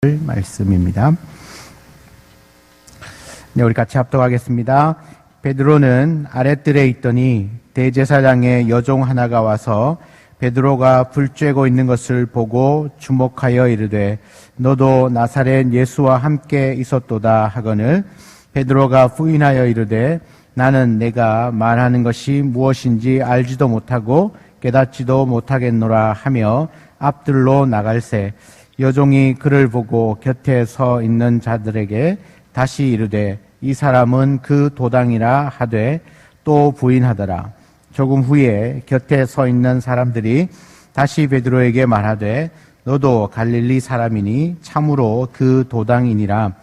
말씀입니다. 네, 우리 같이 합독하겠습니다. 베드로는 아랫뜰에 있더니 대제사장의 여종 하나가 와서 베드로가 불 쬐고 있는 것을 보고 주목하여 이르되 너도 나사렛 예수와 함께 있었도다 하거늘 베드로가 부인하여 이르되 나는 내가 말하는 것이 무엇인지 알지도 못하고 깨닫지도 못하겠노라 하며 앞들로 나갈새 여종이 그를 보고 곁에 서 있는 자들에게 다시 이르되 이 사람은 그 도당이라 하되 또 부인하더라. 조금 후에 곁에 서 있는 사람들이 다시 베드로에게 말하되 너도 갈릴리 사람이니 참으로 그 도당이니라.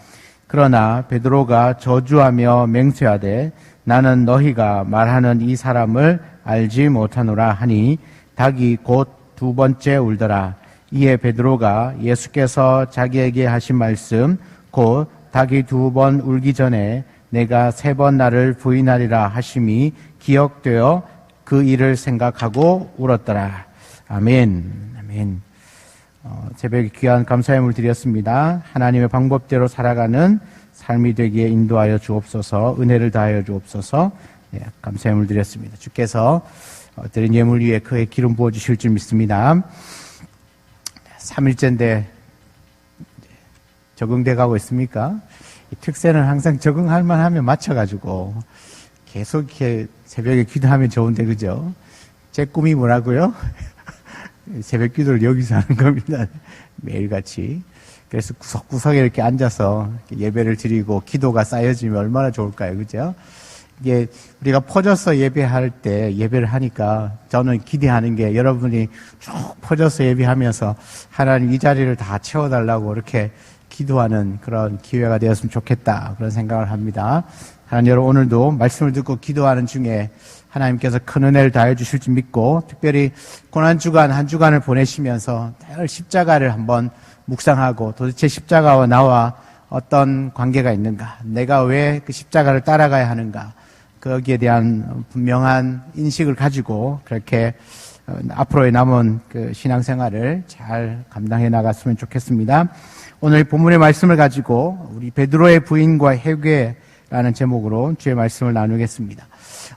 그러나 베드로가 저주하며 맹세하되 나는 너희가 말하는 이 사람을 알지 못하노라 하니 닭이 곧 두 번째 울더라. 이에 베드로가 예수께서 자기에게 하신 말씀 곧 닭이 두 번 울기 전에 내가 세 번 나를 부인하리라 하심이 기억되어 그 일을 생각하고 울었더라. 아멘. 아멘. 새벽에 귀한 감사의 물 드렸습니다. 하나님의 방법대로 살아가는 삶이 되기에 인도하여 주옵소서. 은혜를 다하여 주옵소서. 네, 감사의 물 드렸습니다. 주께서 드린 예물 위에 그의 기름 부어주실 줄 믿습니다. 3일째인데 적응돼 가고 있습니까? 이 특세는 항상 적응할 만하면 맞춰가지고 계속 이렇게 새벽에 기도하면 좋은데 그죠? 제 꿈이 뭐라고요? 새벽 기도를 여기서 하는 겁니다. 매일같이. 그래서 구석구석에 이렇게 앉아서 예배를 드리고 기도가 쌓여지면 얼마나 좋을까요? 그죠? 이게 우리가 퍼져서 예배할 때 예배를 하니까 저는 기대하는 게 여러분이 쭉 퍼져서 예배하면서 하나님 이 자리를 다 채워달라고 이렇게 기도하는 그런 기회가 되었으면 좋겠다 그런 생각을 합니다. 하나님 여러분 오늘도 말씀을 듣고 기도하는 중에 하나님께서 큰 은혜를 다해 주실 줄 믿고 특별히 고난주간 한 주간을 보내시면서 십자가를 한번 묵상하고 도대체 십자가와 나와 어떤 관계가 있는가, 내가 왜 그 십자가를 따라가야 하는가, 거기에 대한 분명한 인식을 가지고 그렇게 앞으로의 남은 그 신앙생활을 잘 감당해 나갔으면 좋겠습니다. 오늘 본문의 말씀을 가지고 우리 베드로의 부인과 회개라는 제목으로 주의 말씀을 나누겠습니다.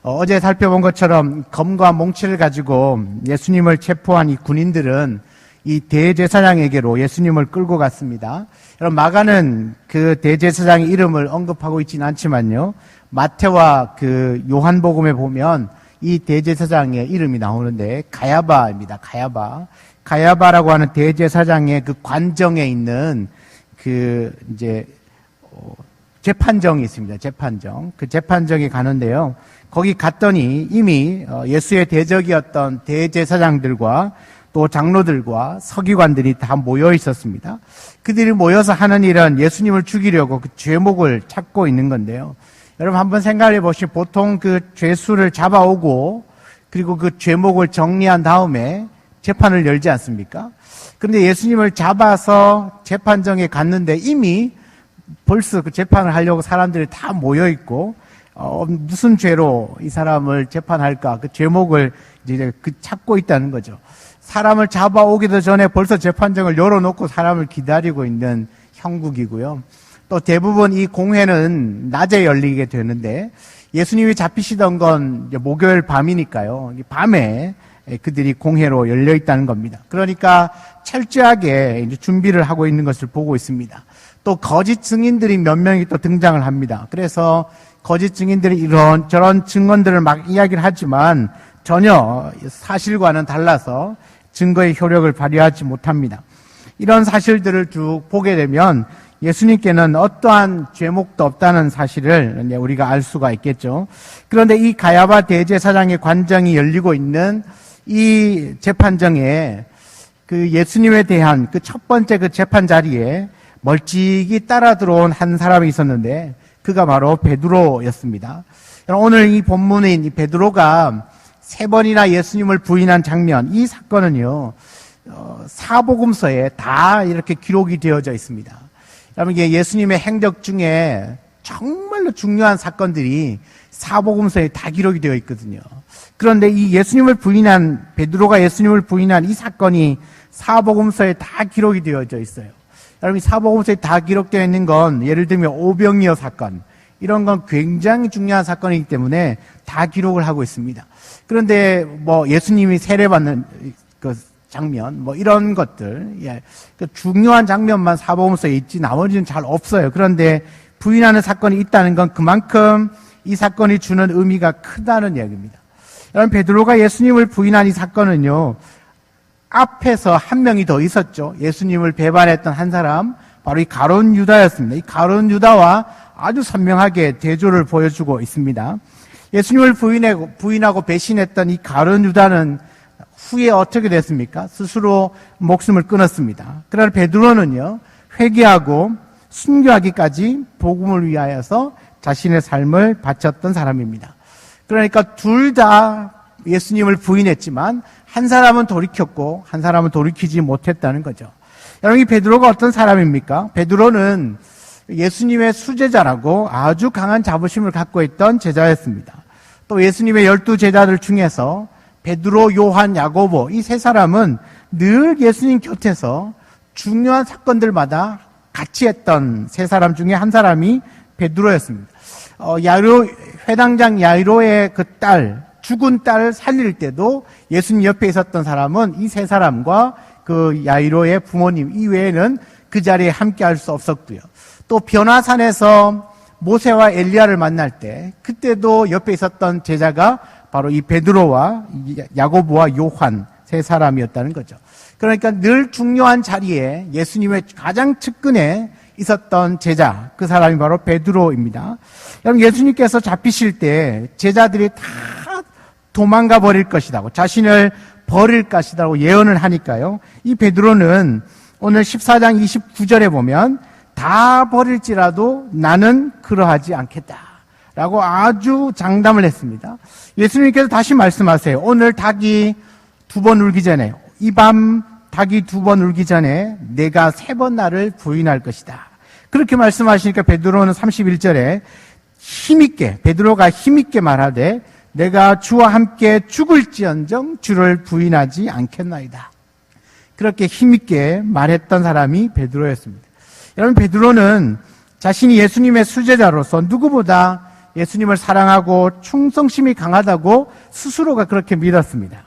어제 살펴본 것처럼 검과 몽치를 가지고 예수님을 체포한 이 군인들은 이 대제사장에게로 예수님을 끌고 갔습니다. 여러분 마가는 그 대제사장의 이름을 언급하고 있지는 않지만요. 마태와 그 요한복음에 보면 이 대제사장의 이름이 나오는데 가야바입니다. 가야바라고 하는 대제사장의 그 관정에 있는 그 이제 재판정이 있습니다. 재판정. 그 재판정에 가는데요. 거기 갔더니 이미 예수의 대적이었던 대제사장들과 또 장로들과 서기관들이 다 모여 있었습니다. 그들이 모여서 하는 일은 예수님을 죽이려고 그 죄목을 찾고 있는 건데요. 여러분 한번 생각해 보시면 보통 그 죄수를 잡아오고 그리고 그 죄목을 정리한 다음에 재판을 열지 않습니까? 그런데 예수님을 잡아서 재판정에 갔는데 이미 벌써 그 재판을 하려고 사람들이 다 모여 있고 무슨 죄로 이 사람을 재판할까 그 죄목을 이제 찾고 있다는 거죠. 사람을 잡아오기도 전에 벌써 재판정을 열어놓고 사람을 기다리고 있는 형국이고요. 또 대부분 이 공회는 낮에 열리게 되는데 예수님이 잡히시던 건 목요일 밤이니까요. 밤에 그들이 공회로 열려 있다는 겁니다. 그러니까 철저하게 이제 준비를 하고 있는 것을 보고 있습니다. 또 거짓 증인들이 몇 명이 또 등장을 합니다. 그래서 거짓 증인들이 이런 저런 증언들을 막 이야기를 하지만 전혀 사실과는 달라서 증거의 효력을 발휘하지 못합니다. 이런 사실들을 쭉 보게 되면 예수님께는 어떠한 죄목도 없다는 사실을 우리가 알 수가 있겠죠. 그런데 이 가야바 대제사장의 관정이 열리고 있는 이 재판정에 그 예수님에 대한 그 첫 번째 그 재판 자리에 멀찍이 따라 들어온 한 사람이 있었는데 그가 바로 베드로였습니다. 오늘 이 본문인 이 베드로가 세 번이나 예수님을 부인한 장면, 이 사건은요, 사복음서에 다 이렇게 기록이 되어져 있습니다. 여러분, 이게 예수님의 행적 중에 정말로 중요한 사건들이 사복음서에 다 기록이 되어 있거든요. 그런데 이 베드로가 예수님을 부인한 이 사건이 사복음서에 다 기록이 되어져 있어요. 여러분, 사복음서에 다 기록되어 있는 건 예를 들면 오병이어 사건, 이런 건 굉장히 중요한 사건이기 때문에 다 기록을 하고 있습니다. 그런데 뭐 예수님이 세례받는 그 장면, 뭐 이런 것들, 그 중요한 장면만 사복음서에 있지 나머지는 잘 없어요. 그런데 부인하는 사건이 있다는 건 그만큼 이 사건이 주는 의미가 크다는 이야기입니다. 여러분, 베드로가 예수님을 부인한 이 사건은요, 앞에서 한 명이 더 있었죠. 예수님을 배반했던 한 사람, 바로 이 가룟 유다였습니다. 이 가룟 유다와 아주 선명하게 대조를 보여주고 있습니다. 예수님을 부인하고 배신했던 이 가룟 유다는 후에 어떻게 됐습니까? 스스로 목숨을 끊었습니다. 그러나 베드로는요, 회개하고 순교하기까지 복음을 위하여서 자신의 삶을 바쳤던 사람입니다. 그러니까 둘 다 예수님을 부인했지만 한 사람은 돌이켰고 한 사람은 돌이키지 못했다는 거죠. 여러분, 이 베드로가 어떤 사람입니까? 베드로는 예수님의 수제자라고 아주 강한 자부심을 갖고 있던 제자였습니다. 또 예수님의 12제자들 중에서 베드로, 요한, 야고보 이 세 사람은 늘 예수님 곁에서 중요한 사건들마다 같이 했던 세 사람 중에 한 사람이 베드로였습니다. 회당장 야이로의 그 딸, 죽은 딸을 살릴 때도 예수님 옆에 있었던 사람은 이 세 사람과 그 야이로의 부모님 이외에는 그 자리에 함께 할 수 없었고요. 또 변화산에서 모세와 엘리야를 만날 때 그때도 옆에 있었던 제자가 바로 이 베드로와 야고보와 요한 세 사람이었다는 거죠. 그러니까 늘 중요한 자리에 예수님의 가장 측근에 있었던 제자, 그 사람이 바로 베드로입니다. 여러분, 예수님께서 잡히실 때 제자들이 다 도망가 버릴 것이라고, 자신을 버릴 것이라고 예언을 하니까요. 이 베드로는 오늘 14장 29절에 보면 다 버릴지라도 나는 그러하지 않겠다 라고 아주 장담을 했습니다. 예수님께서 다시 말씀하세요. 오늘 닭이 2번 울기 전에, 이 밤 닭이 2번 울기 전에 내가 3번 나를 부인할 것이다. 그렇게 말씀하시니까 베드로는 31절에 베드로가 힘있게 말하되 내가 주와 함께 죽을지언정 주를 부인하지 않겠나이다. 그렇게 힘있게 말했던 사람이 베드로였습니다. 여러분, 베드로는 자신이 예수님의 수제자로서 누구보다 예수님을 사랑하고 충성심이 강하다고 스스로가 그렇게 믿었습니다.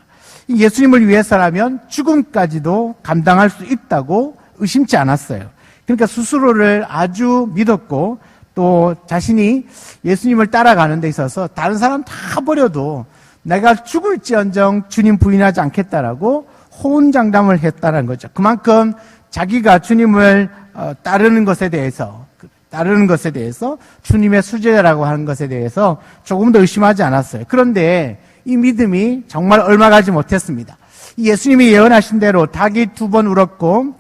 예수님을 위해서라면 죽음까지도 감당할 수 있다고 의심치 않았어요. 그러니까 스스로를 아주 믿었고 또 자신이 예수님을 따라가는 데 있어서 다른 사람 다 버려도 내가 죽을지언정 주님 부인하지 않겠다라고 호언장담을 했다는 거죠. 그만큼 자기가 주님을 따르는 것에 대해서 주님의 수제자라고 하는 것에 대해서 조금 더 의심하지 않았어요. 그런데 이 믿음이 정말 얼마 가지 못했습니다. 예수님이 예언하신 대로 닭이 2번 울었고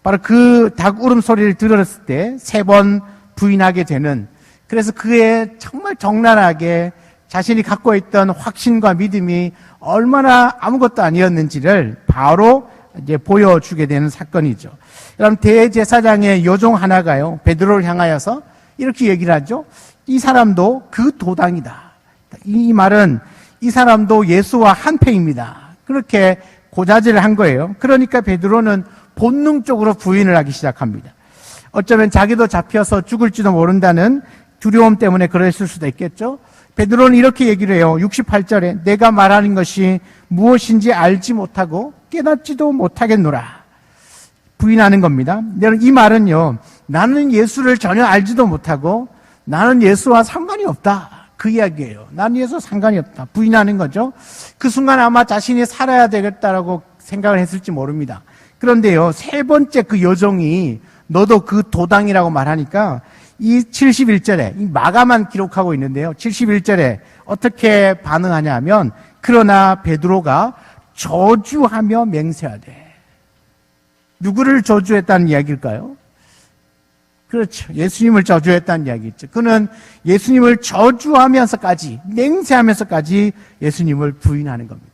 바로 그 닭 울음소리를 들었을 때 3번 부인하게 되는, 그래서 그의 정말 적나라하게 자신이 갖고 있던 확신과 믿음이 얼마나 아무것도 아니었는지를 바로 이제 보여주게 되는 사건이죠. 여러분, 대제사장의 요종 하나가요, 베드로를 향하여서 이렇게 얘기를 하죠. 이 사람도 그 도당이다. 이 말은 이 사람도 예수와 한패입니다. 그렇게 고자질을 한 거예요. 그러니까 베드로는 본능적으로 부인을 하기 시작합니다. 어쩌면 자기도 잡혀서 죽을지도 모른다는 두려움 때문에 그랬을 수도 있겠죠. 베드로는 이렇게 얘기를 해요. 68절에 내가 말하는 것이 무엇인지 알지 못하고 깨닫지도 못하겠노라. 부인하는 겁니다. 이 말은요, 나는 예수를 전혀 알지도 못하고 나는 예수와 상관이 없다. 그 이야기예요. 나는 예수와 상관이 없다. 부인하는 거죠. 그 순간 아마 자신이 살아야 되겠다라고 생각을 했을지 모릅니다. 그런데요, 3번째 그 여종이 너도 그 도당이라고 말하니까 이 71절에 이 마가만 기록하고 있는데요. 71절에 어떻게 반응하냐 하면 그러나 베드로가 저주하며 맹세하되. 누구를 저주했다는 이야기일까요? 그렇죠. 예수님을 저주했다는 이야기죠. 그는 예수님을 저주하면서까지, 맹세하면서까지 예수님을 부인하는 겁니다.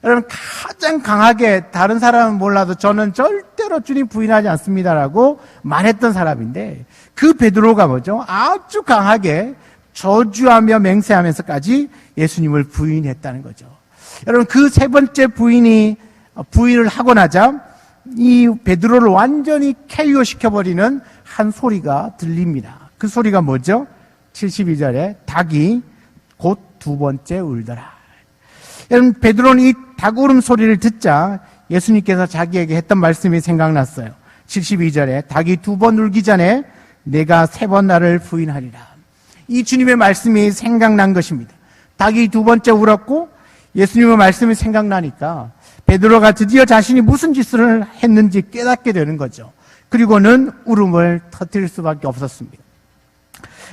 여러분, 가장 강하게 다른 사람은 몰라도 저는 절대로 주님 부인하지 않습니다라고 말했던 사람인데 그 베드로가 뭐죠? 아주 강하게 저주하며 맹세하면서까지 예수님을 부인했다는 거죠. 여러분, 그 3번째 부인을 하고 나자 이 베드로를 완전히 KO 시켜버리는 한 소리가 들립니다. 그 소리가 뭐죠? 72절에 닭이 곧 두 번째 울더라. 여러분, 베드로는 이 닭 울음 소리를 듣자 예수님께서 자기에게 했던 말씀이 생각났어요. 72절에 닭이 두 번 울기 전에 내가 세 번 나를 부인하리라. 이 주님의 말씀이 생각난 것입니다. 닭이 두 번째 울었고 예수님의 말씀이 생각나니까 베드로가 드디어 자신이 무슨 짓을 했는지 깨닫게 되는 거죠. 그리고는 울음을 터뜨릴 수밖에 없었습니다.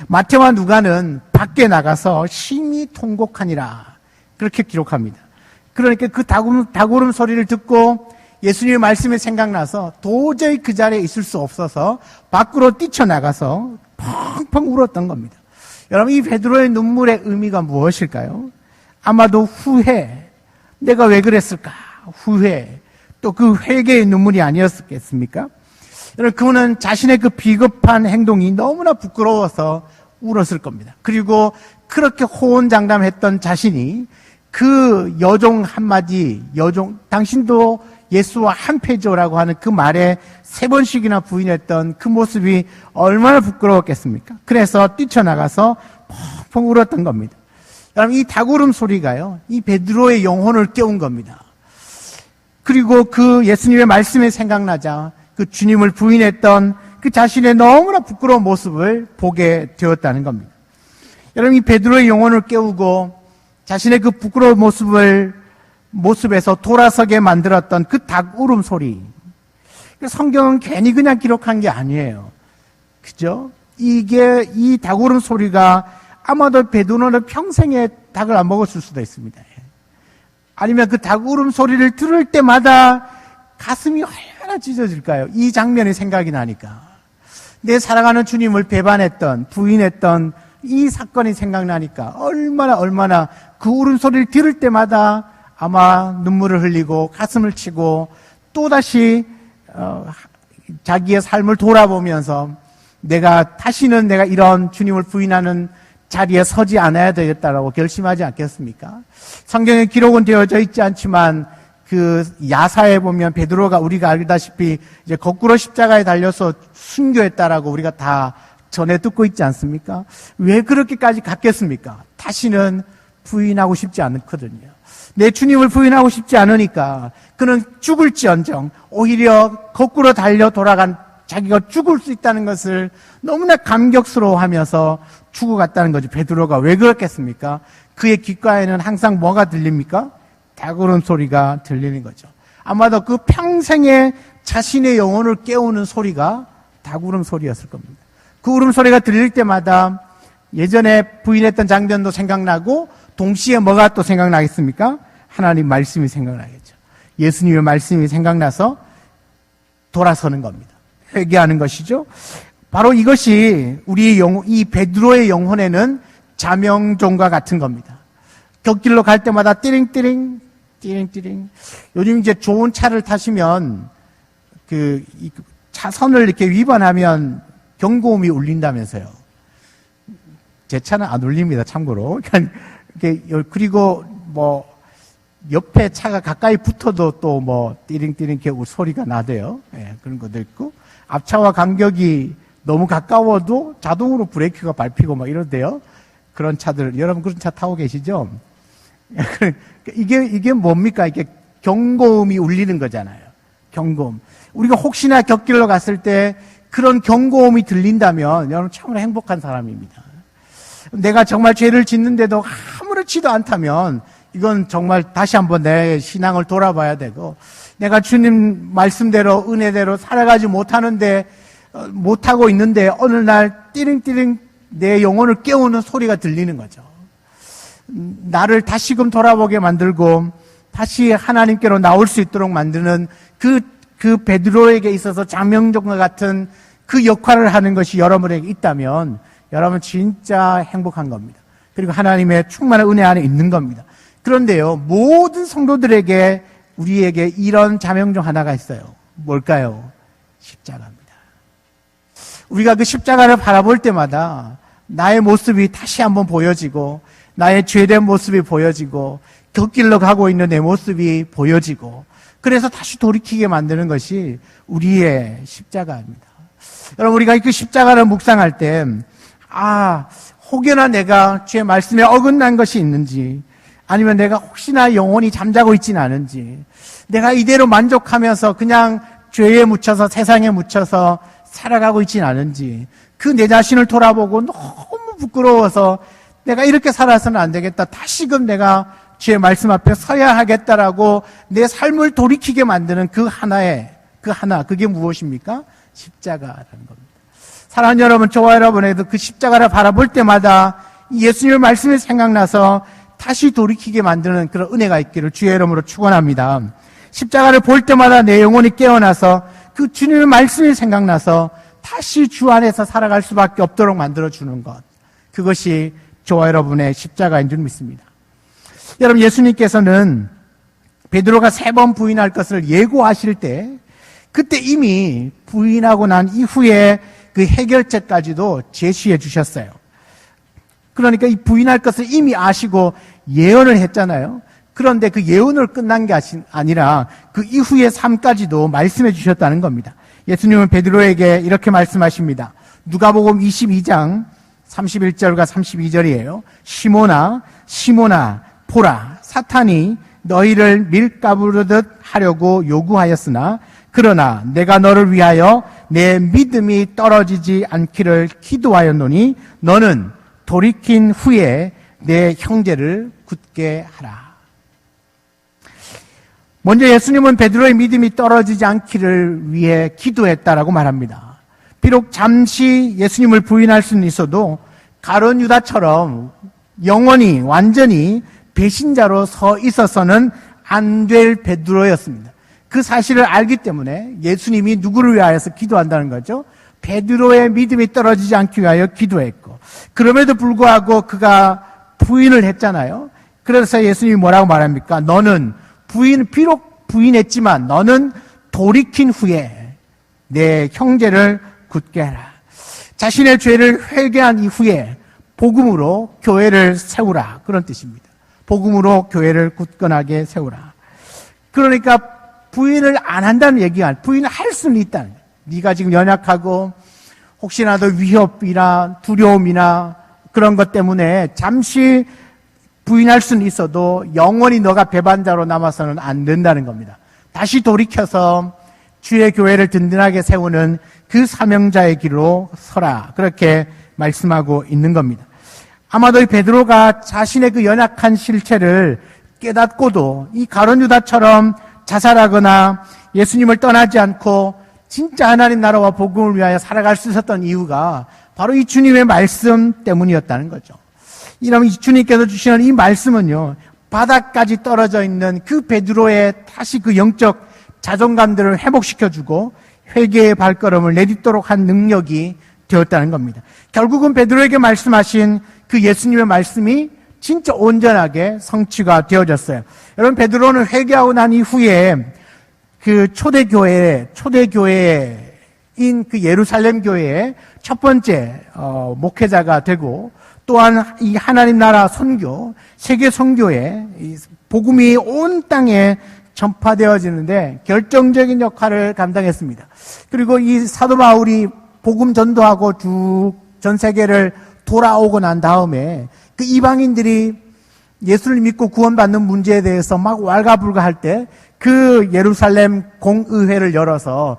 마태와 누가는 밖에 나가서 심히 통곡하니라 그렇게 기록합니다. 그러니까 그 닭울음 소리를 듣고 예수님의 말씀이 생각나서 도저히 그 자리에 있을 수 없어서 밖으로 뛰쳐나가서 펑펑 울었던 겁니다. 여러분, 이 베드로의 눈물의 의미가 무엇일까요? 아마도 후회, 내가 왜 그랬을까? 후회, 또 그 회개의 눈물이 아니었겠습니까? 여러분, 그분은 자신의 그 비겁한 행동이 너무나 부끄러워서 울었을 겁니다. 그리고 그렇게 호언장담했던 자신이 그 여종 한마디, 당신도 예수와 한패조라고 하는 그 말에 세 번씩이나 부인했던 그 모습이 얼마나 부끄러웠겠습니까? 그래서 뛰쳐나가서 펑펑 울었던 겁니다. 여러분, 이 닭울음 소리가요, 이 베드로의 영혼을 깨운 겁니다. 그리고 그 예수님의 말씀이 생각나자 그 주님을 부인했던 그 자신의 너무나 부끄러운 모습을 보게 되었다는 겁니다. 여러분, 이 베드로의 영혼을 깨우고 자신의 그 부끄러운 모습에서 돌아서게 만들었던 그 닭 울음 소리. 성경은 괜히 그냥 기록한 게 아니에요. 그죠? 이 닭 울음 소리가 아마도 베드로는 평생에 닭을 안 먹었을 수도 있습니다. 아니면 그 닭 울음 소리를 들을 때마다 가슴이 얼마나 찢어질까요? 이 장면이 생각이 나니까. 내 사랑하는 주님을 배반했던, 부인했던 이 사건이 생각나니까 얼마나 그 울음소리를 들을 때마다 아마 눈물을 흘리고 가슴을 치고 또다시 자기의 삶을 돌아보면서 다시는 내가 이런 주님을 부인하는 자리에 서지 않아야 되겠다라고 결심하지 않겠습니까? 성경에 기록은 되어져 있지 않지만 그 야사에 보면 베드로가 우리가 알다시피 이제 거꾸로 십자가에 달려서 순교했다라고 우리가 다 전에 듣고 있지 않습니까? 왜 그렇게까지 갔겠습니까? 다시는 부인하고 싶지 않거든요. 내 주님을 부인하고 싶지 않으니까 그는 죽을지언정 오히려 거꾸로 달려 돌아간 자기가 죽을 수 있다는 것을 너무나 감격스러워하면서 죽어갔다는 거죠. 베드로가 왜 그렇겠습니까? 그의 귓가에는 항상 뭐가 들립니까? 닭울음 소리가 들리는 거죠. 아마도 그 평생에 자신의 영혼을 깨우는 소리가 닭울음 소리였을 겁니다. 그 울음소리가 들릴 때마다 예전에 부인했던 장면도 생각나고 동시에 뭐가 또 생각나겠습니까? 하나님 말씀이 생각나겠죠. 예수님의 말씀이 생각나서 돌아서는 겁니다. 회개하는 것이죠. 바로 이것이 이 베드로의 영혼에는 자명종과 같은 겁니다. 곁길로 갈 때마다 띠링띠링 요즘 이제 좋은 차를 타시면 차선을 이렇게 위반하면 경고음이 울린다면서요. 제 차는 안 울립니다, 참고로. 그리고 옆에 차가 가까이 붙어도 또 띠링띠링 이렇게 소리가 나대요. 예, 그런 것도 있고. 앞차와 간격이 너무 가까워도 자동으로 브레이크가 밟히고 이러대요. 그런 차들, 여러분 그런 차 타고 계시죠? 이게 뭡니까? 이게 경고음이 울리는 거잖아요. 경고음. 우리가 혹시나 곁길로 갔을 때 그런 경고음이 들린다면 여러분 참으로 행복한 사람입니다. 내가 정말 죄를 짓는데도 아무렇지도 않다면 이건 정말 다시 한번 내 신앙을 돌아봐야 되고 내가 주님 말씀대로 은혜대로 살아가지 못하고 있는데 어느 날 띠링띠링 내 영혼을 깨우는 소리가 들리는 거죠. 나를 다시금 돌아보게 만들고 다시 하나님께로 나올 수 있도록 만드는 그 베드로에게 있어서 장명종과 같은 그 역할을 하는 것이 여러분에게 있다면 여러분 진짜 행복한 겁니다. 그리고 하나님의 충만한 은혜 안에 있는 겁니다. 그런데요, 모든 성도들에게 우리에게 이런 자명종 하나가 있어요. 뭘까요? 십자가입니다. 우리가 그 십자가를 바라볼 때마다 나의 모습이 다시 한번 보여지고 나의 죄된 모습이 보여지고 곁길로 가고 있는 내 모습이 보여지고 그래서 다시 돌이키게 만드는 것이 우리의 십자가입니다. 여러분, 우리가 그 십자가를 묵상할 때, 혹여나 내가 주의 말씀에 어긋난 것이 있는지, 아니면 내가 혹시나 영혼이 잠자고 있지는 않은지, 내가 이대로 만족하면서 그냥 죄에 묻혀서 세상에 묻혀서 살아가고 있지는 않은지, 그 내 자신을 돌아보고 너무 부끄러워서 내가 이렇게 살아서는 안 되겠다. 다시금 내가 주의 말씀 앞에 서야 하겠다라고 내 삶을 돌이키게 만드는 그게 무엇입니까? 십자가라는 겁니다. 사랑하는 여러분, 저와 여러분에도 그 십자가를 바라볼 때마다 예수님의 말씀이 생각나서 다시 돌이키게 만드는 그런 은혜가 있기를 주의 이름으로 축원합니다. 십자가를 볼 때마다 내 영혼이 깨어나서 그 주님의 말씀이 생각나서 다시 주 안에서 살아갈 수밖에 없도록 만들어주는 것. 그것이 저와 여러분의 십자가인 줄 믿습니다. 여러분, 예수님께서는 베드로가 3번 부인할 것을 예고하실 때 그때 이미 부인하고 난 이후에 그 해결책까지도 제시해 주셨어요. 그러니까 이 부인할 것을 이미 아시고 예언을 했잖아요. 그런데 그 예언을 끝난 게 아니라 그 이후의 삶까지도 말씀해 주셨다는 겁니다. 예수님은 베드로에게 이렇게 말씀하십니다. 누가복음 22장 31절과 32절이에요. 시몬아, 시몬아, 보라, 사탄이 너희를 밀가부르듯 하려고 요구하였으나 그러나 내가 너를 위하여 내 믿음이 떨어지지 않기를 기도하였노니 너는 돌이킨 후에 내 형제를 굳게 하라. 먼저 예수님은 베드로의 믿음이 떨어지지 않기를 위해 기도했다라고 말합니다. 비록 잠시 예수님을 부인할 수는 있어도 가룟 유다처럼 영원히 완전히 배신자로 서 있어서는 안 될 베드로였습니다. 그 사실을 알기 때문에 예수님이 누구를 위하여서 기도한다는 거죠? 베드로의 믿음이 떨어지지 않기 위하여 기도했고, 그럼에도 불구하고 그가 부인을 했잖아요. 그래서 예수님이 뭐라고 말합니까? 너는 비록 부인했지만 너는 돌이킨 후에 내 형제를 굳게 해라. 자신의 죄를 회개한 이후에 복음으로 교회를 세우라. 그런 뜻입니다. 복음으로 교회를 굳건하게 세우라. 그러니까 부인을 안 한다는 얘기가 아니라 부인을 할 수는 있다는 거예요. 네가 지금 연약하고 혹시나도 위협이나 두려움이나 그런 것 때문에 잠시 부인할 수는 있어도 영원히 너가 배반자로 남아서는 안 된다는 겁니다. 다시 돌이켜서 주의 교회를 든든하게 세우는 그 사명자의 길로 서라. 그렇게 말씀하고 있는 겁니다. 아마도 이 베드로가 자신의 그 연약한 실체를 깨닫고도 이 가룟 유다처럼 자살하거나 예수님을 떠나지 않고 진짜 하나님 나라와 복음을 위하여 살아갈 수 있었던 이유가 바로 이 주님의 말씀 때문이었다는 거죠. 이러면 이 주님께서 주시는 이 말씀은요, 바닥까지 떨어져 있는 그 베드로의 다시 그 영적 자존감들을 회복시켜주고 회개의 발걸음을 내딛도록 한 능력이 되었다는 겁니다. 결국은 베드로에게 말씀하신 그 예수님의 말씀이 진짜 온전하게 성취가 되어졌어요. 여러분, 베드로는 회개하고 난 이후에 그 초대교회인 그 예루살렘 교회의 첫 번째 목회자가 되고, 또한 이 하나님 나라 선교, 세계 선교에 복음이 온 땅에 전파되어지는데 결정적인 역할을 감당했습니다. 그리고 이 사도 바울이 복음 전도하고 전 세계를 돌아오고 난 다음에 그 이방인들이 예수를 믿고 구원받는 문제에 대해서 막 왈가불가할 때 그 예루살렘 공의회를 열어서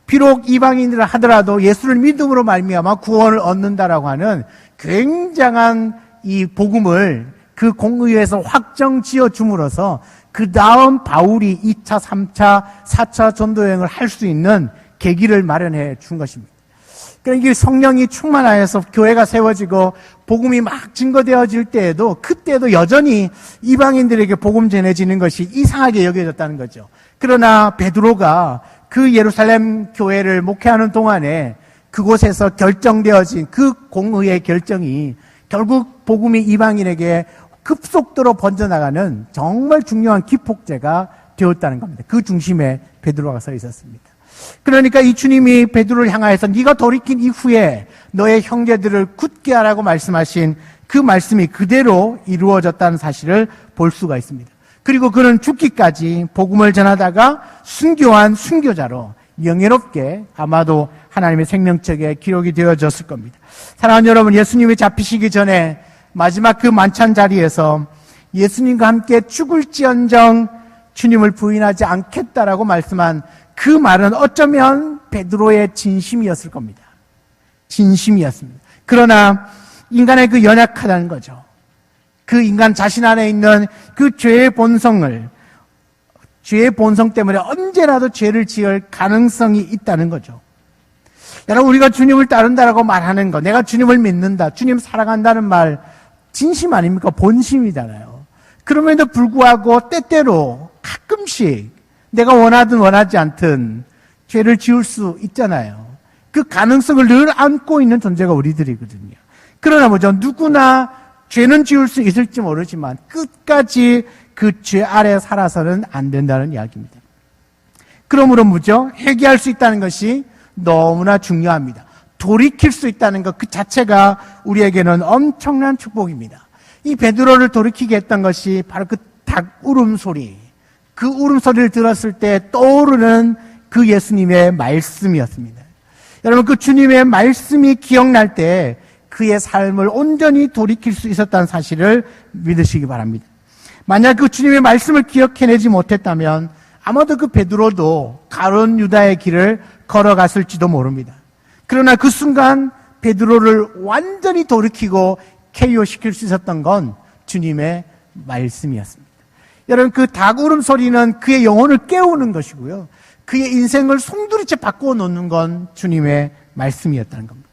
비록 이방인들을 하더라도 예수를 믿음으로 말미암아 구원을 얻는다라고 하는 굉장한 이 복음을 그 공의회에서 확정 지어 줌으로써 그 다음 바울이 2차, 3차, 4차 전도여행을 할 수 있는 계기를 마련해 준 것입니다. 그러니까 이게 성령이 충만하여서 교회가 세워지고 복음이 막 증거되어질 때에도 그때도 여전히 이방인들에게 복음 전해지는 것이 이상하게 여겨졌다는 거죠. 그러나 베드로가 그 예루살렘 교회를 목회하는 동안에 그곳에서 결정되어진 그 공의의 결정이 결국 복음이 이방인에게 급속도로 번져나가는 정말 중요한 기폭제가 되었다는 겁니다. 그 중심에 베드로가 서 있었습니다. 그러니까 이 주님이 베드로를 향하여서 네가 돌이킨 이후에 너의 형제들을 굳게 하라고 말씀하신 그 말씀이 그대로 이루어졌다는 사실을 볼 수가 있습니다. 그리고 그는 죽기까지 복음을 전하다가 순교한 순교자로 영예롭게 아마도 하나님의 생명책에 기록이 되어졌을 겁니다. 사랑하는 여러분, 예수님이 잡히시기 전에 마지막 그 만찬 자리에서 예수님과 함께 죽을지언정 주님을 부인하지 않겠다라고 말씀한 그 말은 어쩌면 베드로의 진심이었을 겁니다. 진심이었습니다. 그러나 인간의 그 연약하다는 거죠. 그 인간 자신 안에 있는 그 죄의 본성 때문에 언제라도 죄를 지을 가능성이 있다는 거죠. 여러분, 우리가 주님을 따른다라고 말하는 거, 내가 주님을 믿는다, 주님 사랑한다는 말, 진심 아닙니까? 본심이잖아요. 그럼에도 불구하고 때때로 가끔씩 내가 원하든 원하지 않든 죄를 지을 수 있잖아요. 그 가능성을 늘 안고 있는 존재가 우리들이거든요. 그러나 뭐죠? 누구나 죄는 지을 수 있을지 모르지만 끝까지 그 죄 아래 살아서는 안 된다는 이야기입니다. 그러므로 뭐죠? 회개할 수 있다는 것이 너무나 중요합니다. 돌이킬 수 있다는 것 그 자체가 우리에게는 엄청난 축복입니다. 이 베드로를 돌이키게 했던 것이 바로 그 닭 울음소리, 그 울음소리를 들었을 때 떠오르는 그 예수님의 말씀이었습니다. 여러분, 그 주님의 말씀이 기억날 때 그의 삶을 온전히 돌이킬 수 있었다는 사실을 믿으시기 바랍니다. 만약 그 주님의 말씀을 기억해내지 못했다면 아마도 그 베드로도 가룟 유다의 길을 걸어갔을지도 모릅니다. 그러나 그 순간 베드로를 완전히 돌이키고 KO시킬 수 있었던 건 주님의 말씀이었습니다. 여러분, 그 닭 울음소리는 그의 영혼을 깨우는 것이고요, 그의 인생을 송두리째 바꾸어 놓는 건 주님의 말씀이었다는 겁니다.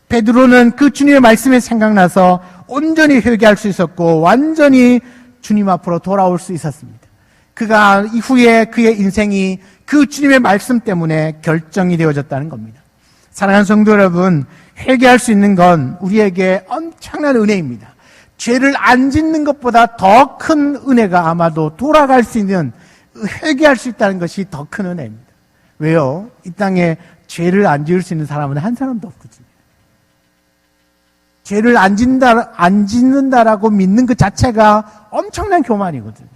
베드로는 그 주님의 말씀이 생각나서 온전히 회개할 수 있었고 완전히 주님 앞으로 돌아올 수 있었습니다. 그가 이후에 그의 인생이 그 주님의 말씀 때문에 결정이 되어졌다는 겁니다. 사랑하는 성도 여러분, 회개할 수 있는 건 우리에게 엄청난 은혜입니다. 죄를 안 짓는 것보다 더 큰 은혜가 아마도 돌아갈 수 있는, 회개할 수 있다는 것이 더 큰 은혜입니다. 왜요? 이 땅에 죄를 안 지을 수 있는 사람은 한 사람도 없거든요. 죄를 안 짓는다라고 믿는 그 자체가 엄청난 교만이거든요.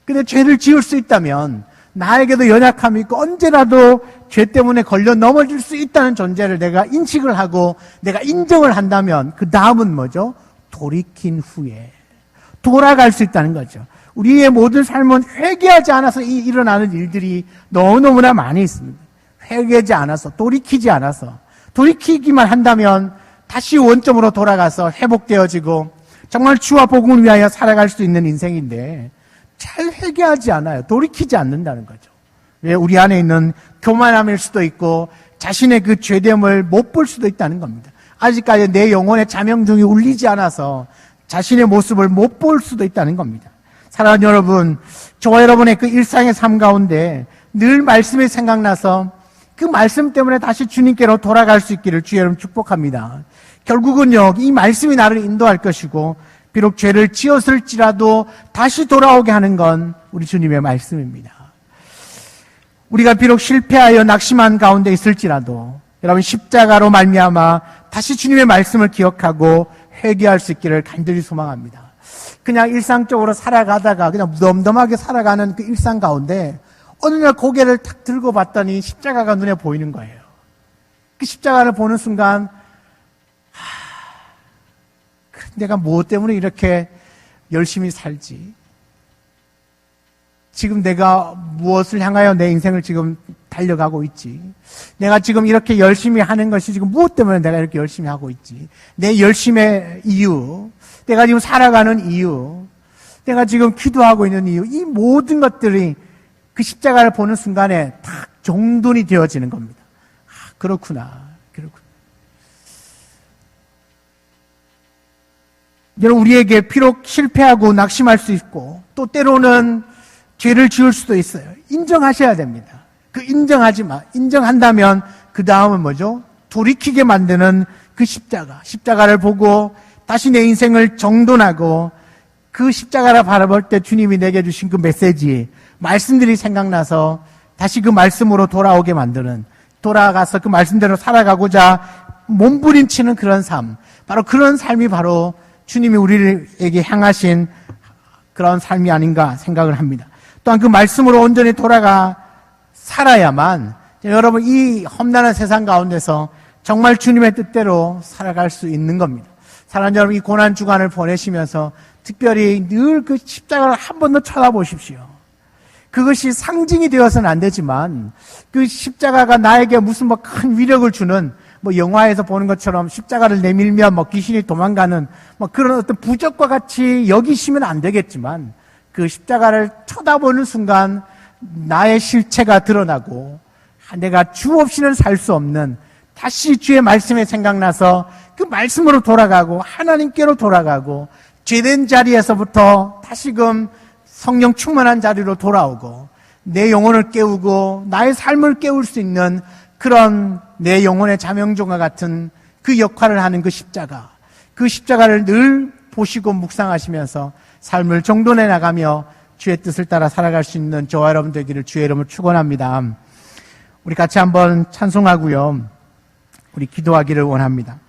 근데 죄를 지을 수 있다면 나에게도 연약함이 있고 언제라도 죄 때문에 걸려 넘어질 수 있다는 존재를 내가 인식을 하고 내가 인정을 한다면 그 다음은 뭐죠? 돌이킨 후에 돌아갈 수 있다는 거죠. 우리의 모든 삶은 회개하지 않아서 일어나는 일들이 너무너무나 많이 있습니다. 회개하지 않아서, 돌이키지 않아서, 돌이키기만 한다면 다시 원점으로 돌아가서 회복되어지고 정말 주와 복음을 위하여 살아갈 수 있는 인생인데 잘 회개하지 않아요. 돌이키지 않는다는 거죠. 왜? 우리 안에 있는 교만함일 수도 있고 자신의 그 죄됨을 못 볼 수도 있다는 겁니다. 아직까지 내 영혼의 자명종이 울리지 않아서 자신의 모습을 못 볼 수도 있다는 겁니다. 사랑하는 여러분, 저와 여러분의 그 일상의 삶 가운데 늘 말씀이 생각나서 그 말씀 때문에 다시 주님께로 돌아갈 수 있기를 주의 이름 축복합니다. 결국은요, 이 말씀이 나를 인도할 것이고 비록 죄를 지었을지라도 다시 돌아오게 하는 건 우리 주님의 말씀입니다. 우리가 비록 실패하여 낙심한 가운데 있을지라도 여러분, 십자가로 말미암아 다시 주님의 말씀을 기억하고 회개할 수 있기를 간절히 소망합니다. 그냥 일상적으로 살아가다가 그냥 무덤덤하게 살아가는 그 일상 가운데 어느 날 고개를 탁 들고 봤더니 십자가가 눈에 보이는 거예요. 그 십자가를 보는 순간 내가 무엇 때문에 이렇게 열심히 살지? 지금 내가 무엇을 향하여 내 인생을 지금 달려가고 있지? 내가 지금 이렇게 열심히 하는 것이 지금 무엇 때문에 내가 이렇게 열심히 하고 있지? 내 열심의 이유, 내가 지금 살아가는 이유, 내가 지금 기도하고 있는 이유, 이 모든 것들이 그 십자가를 보는 순간에 다 정돈이 되어지는 겁니다. 그렇구나. 여러분, 우리에게 비록 실패하고 낙심할 수 있고 또 때로는 죄를 지을 수도 있어요. 인정하셔야 됩니다. 그 인정한다면 그 다음은 뭐죠? 돌이키게 만드는 그 십자가를 보고 다시 내 인생을 정돈하고 그 십자가를 바라볼 때 주님이 내게 주신 그 메시지, 말씀들이 생각나서 다시 그 말씀으로 돌아오게 만드는, 돌아가서 그 말씀대로 살아가고자 몸부림치는 그런 삶, 바로 그런 삶이 바로 주님이 우리에게 향하신 그런 삶이 아닌가 생각을 합니다. 또한 그 말씀으로 온전히 돌아가 살아야만 여러분 이 험난한 세상 가운데서 정말 주님의 뜻대로 살아갈 수 있는 겁니다. 사랑하는 여러분, 이 고난 주간을 보내시면서 특별히 늘 그 십자가를 한 번 더 쳐다보십시오. 그것이 상징이 되어서는 안 되지만 그 십자가가 나에게 무슨 큰 위력을 주는 영화에서 보는 것처럼 십자가를 내밀면 귀신이 도망가는 그런 어떤 부적과 같이 여기시면 안 되겠지만 그 십자가를 쳐다보는 순간 나의 실체가 드러나고 내가 주 없이는 살 수 없는 다시 주의 말씀에 생각나서 그 말씀으로 돌아가고 하나님께로 돌아가고 죄된 자리에서부터 다시금 성령 충만한 자리로 돌아오고 내 영혼을 깨우고 나의 삶을 깨울 수 있는 그런 내 영혼의 자명종과 같은 그 역할을 하는 그 십자가를 늘 보시고 묵상하시면서 삶을 정돈해 나가며 주의 뜻을 따라 살아갈 수 있는 저와 여러분 되기를 주의 이름으로 축원합니다. 우리 같이 한번 찬송하고요. 우리 기도하기를 원합니다.